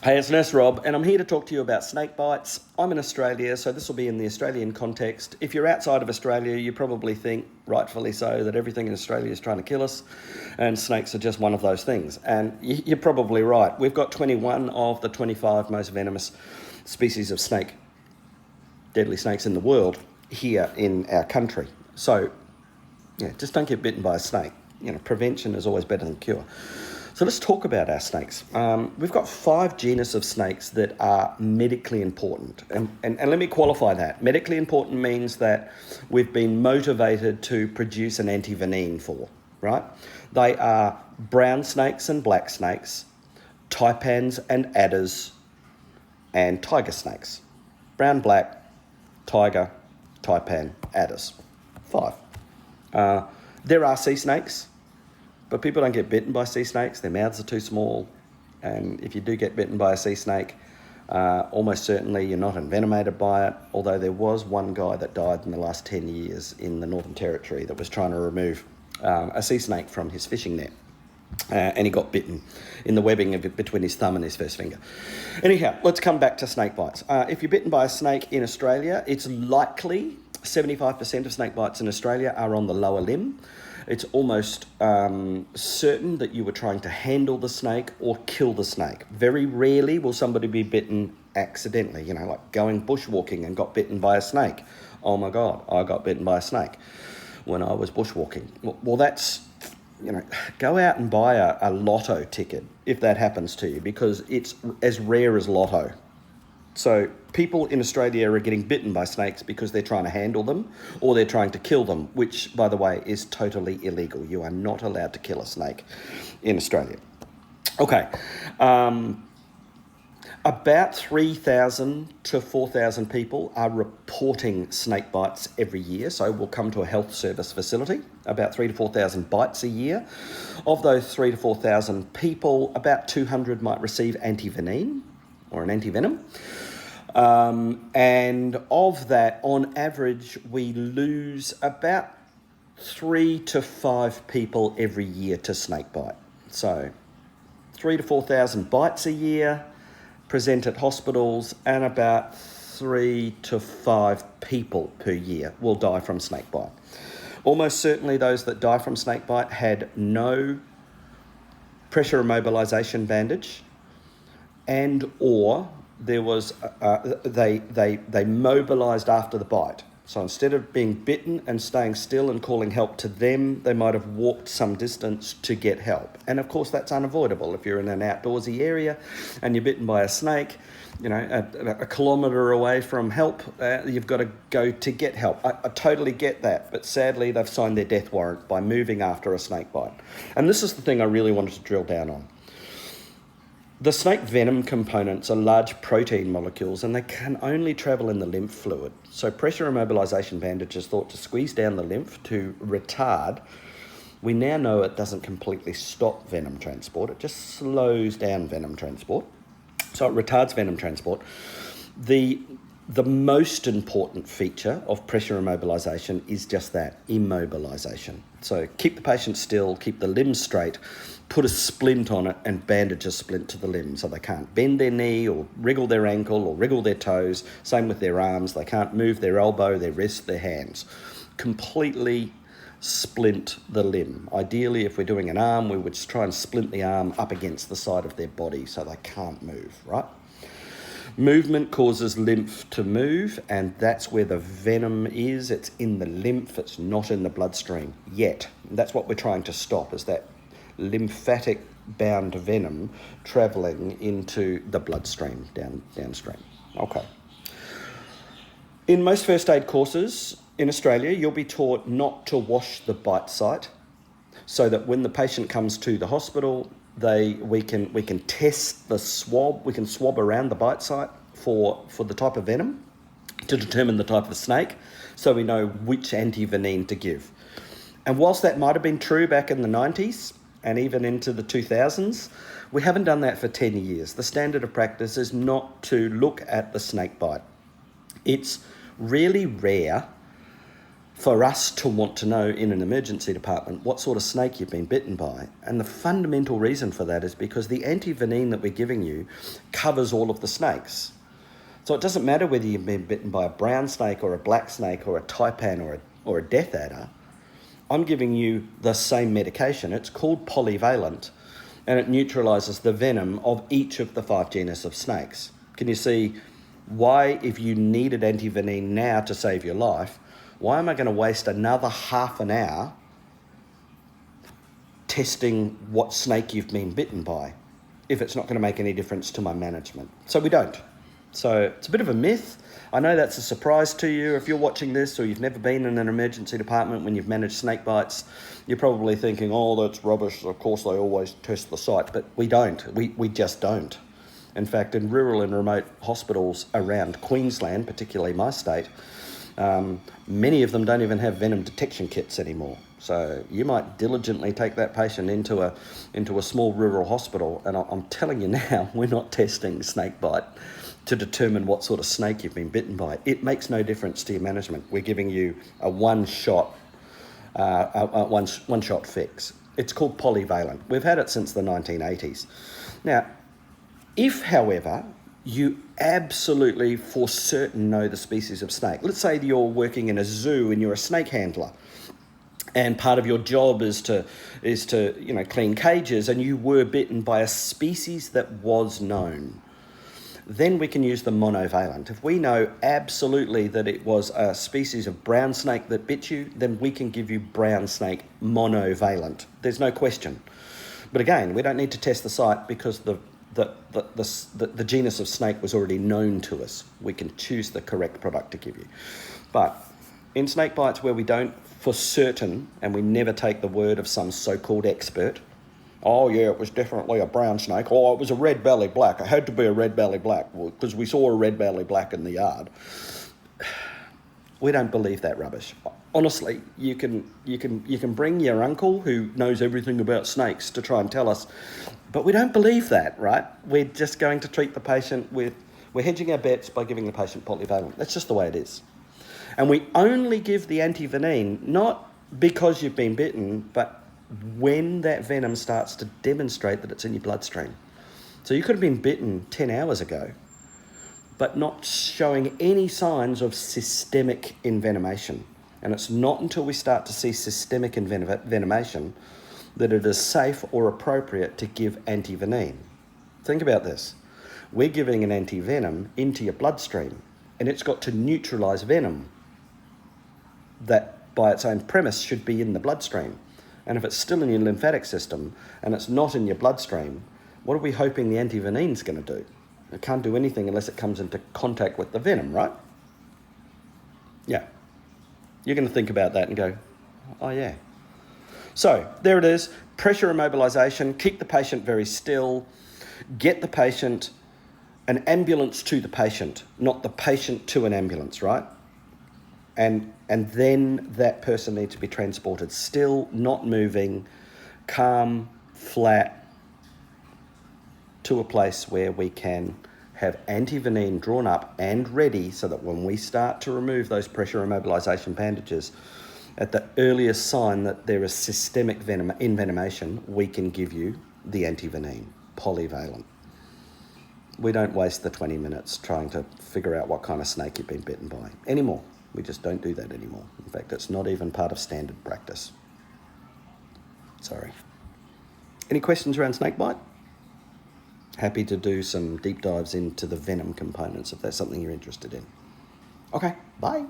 Hey, it's Nurse Rob, and I'm here to talk to you about snake bites. I'm in Australia, so this will be in the Australian context. If you're outside of Australia, you probably think, rightfully so, that everything in Australia is trying to kill us, and snakes are just one of those things. And you're probably right. We've got 21 of the 25 most venomous species of snake, deadly snakes in the world, here in our country. So, yeah, just don't get bitten by a snake. Prevention is always better than cure. So let's talk about our snakes. We've got 5 genus of snakes that are medically important. And let me qualify that. Medically important means that we've been motivated to produce an antivenin for, right? They are brown snakes and black snakes, taipans and adders, and tiger snakes. Brown, black, tiger, taipan, adders. 5. There are sea snakes. But people don't get bitten by sea snakes. Their mouths are too small. And if you do get bitten by a sea snake, almost certainly you're not envenomated by it. Although there was one guy that died in the last 10 years in the Northern Territory that was trying to remove a sea snake from his fishing net. And he got bitten in the webbing of it between his thumb and his first finger. Anyhow, let's come back to snake bites. If you're bitten by a snake in Australia, it's likely 75% of snake bites in Australia are on the lower limb. It's almost certain that you were trying to handle the snake or kill the snake. Very rarely will somebody be bitten accidentally, like going bushwalking and got bitten by a snake. Oh my God, I got bitten by a snake when I was bushwalking. Well, that's, go out and buy a lotto ticket if that happens to you, because it's as rare as lotto. So people in Australia are getting bitten by snakes because they're trying to handle them or they're trying to kill them, which, by the way, is totally illegal. You are not allowed to kill a snake in Australia. Okay. About 3,000 to 4,000 people are reporting snake bites every year. So we'll come to a health service facility, about 3,000 to 4,000 bites a year. Of those 3,000 to 4,000 people, about 200 might receive antivenin or an antivenom. And of that, on average, we lose about 3 to 5 people every year to snake bite. So 3,000 to 4,000 bites a year present at hospitals, and about 3 to 5 people per year will die from snake bite. Almost certainly those that die from snake bite had no pressure immobilization bandage, and or there was they mobilized after the bite. So instead of being bitten and staying still and calling help to them, they might have walked some distance to get help. And of course that's unavoidable. If you're in an outdoorsy area and you're bitten by a snake, a kilometre away from help, you've got to go to get help. I totally get that, but sadly they've signed their death warrant by moving after a snake bite. And this is the thing I really wanted to drill down on. The snake venom components are large protein molecules and they can only travel in the lymph fluid. So pressure immobilization bandage is thought to squeeze down the lymph to retard. We now know it doesn't completely stop venom transport, it just slows down venom transport. So it retards venom transport. The most important feature of pressure immobilization is just that, immobilization. So keep the patient still, keep the limb straight, put a splint on it and bandage a splint to the limb so they can't bend their knee or wriggle their ankle or wriggle their toes. Same with their arms. They can't move their elbow, their wrist, their hands. Completely splint the limb. Ideally, if we're doing an arm, we would just try and splint the arm up against the side of their body so they can't move, right? Movement causes lymph to move, and that's where the venom is. It's in the lymph, it's not in the bloodstream yet. That's what we're trying to stop, is that lymphatic bound venom travelling into the bloodstream downstream. Okay. In most first aid courses in Australia, you'll be taught not to wash the bite site, so that when the patient comes to the hospital, we can test the swab. We can swab around the bite site for the type of venom to determine the type of snake, so we know which antivenin to give. And whilst that might have been true back in the 90s and even into the 2000s, we haven't done that for 10 years. The standard of practice is not to look at the snake bite. It's really rare for us to want to know in an emergency department what sort of snake you've been bitten by. And the fundamental reason for that is because the antivenin that we're giving you covers all of the snakes. So it doesn't matter whether you've been bitten by a brown snake or a black snake or a taipan or a death adder. I'm giving you the same medication. It's called Polyvalent, and it neutralizes the venom of each of the 5 genus of snakes. Can you see why, if you needed antivenin now to save your life, why am I going to waste another half an hour testing what snake you've been bitten by if it's not going to make any difference to my management? So we don't. So it's a bit of a myth. I know that's a surprise to you. If you're watching this or you've never been in an emergency department when you've managed snake bites, you're probably thinking, oh, that's rubbish. Of course, they always test the site. But we don't. We just don't. In fact, in rural and remote hospitals around Queensland, particularly my state, many of them don't even have venom detection kits anymore. So you might diligently take that patient into a small rural hospital, and I'm telling you now, we're not testing snake bite to determine what sort of snake you've been bitten by. It makes no difference to your management. We're giving you a one-shot fix. It's called Polyvalent. We've had it since the 1980s. Now, if, however, you absolutely for certain know the species of snake. Let's say that you're working in a zoo and you're a snake handler, and part of your job is to clean cages, and you were bitten by a species that was known. Then we can use the monovalent. If we know absolutely that it was a species of brown snake that bit you, then we can give you brown snake monovalent. There's no question. But again, we don't need to test the site because the genus of snake was already known to us. We can choose the correct product to give you. But in snake bites where we don't for certain, and we never take the word of some so-called expert, oh yeah, it was definitely a brown snake, oh it was a red belly black, it had to be a red belly black because we saw a red belly black in the yard. We don't believe that rubbish. Honestly, you can bring your uncle who knows everything about snakes to try and tell us, but we don't believe that, right? We're just going to treat the patient we're hedging our bets by giving the patient polyvalent. That's just the way it is. And we only give the antivenin, not because you've been bitten, but when that venom starts to demonstrate that it's in your bloodstream. So you could have been bitten 10 hours ago, but not showing any signs of systemic envenomation. And it's not until we start to see systemic envenomation that it is safe or appropriate to give antivenin. Think about this. We're giving an antivenom into your bloodstream, and it's got to neutralize venom that by its own premise should be in the bloodstream. And if it's still in your lymphatic system and it's not in your bloodstream, what are we hoping the antivenin's going to do? It can't do anything unless it comes into contact with the venom, right? Yeah. You're going to think about that and go, oh yeah. So there it is. Pressure immobilization. Keep the patient very still. Get the patient, an ambulance to the patient, not the patient to an ambulance, right? And then that person needs to be transported still, not moving, calm, flat, to a place where we can have antivenin drawn up and ready so that when we start to remove those pressure immobilization bandages, at the earliest sign that there is systemic envenomation, we can give you the antivenin, Polyvalent. We don't waste the 20 minutes trying to figure out what kind of snake you've been bitten by anymore. We just don't do that anymore. In fact, it's not even part of standard practice. Sorry. Any questions around snakebite? Happy to do some deep dives into the venom components if that's something you're interested in. Okay, bye.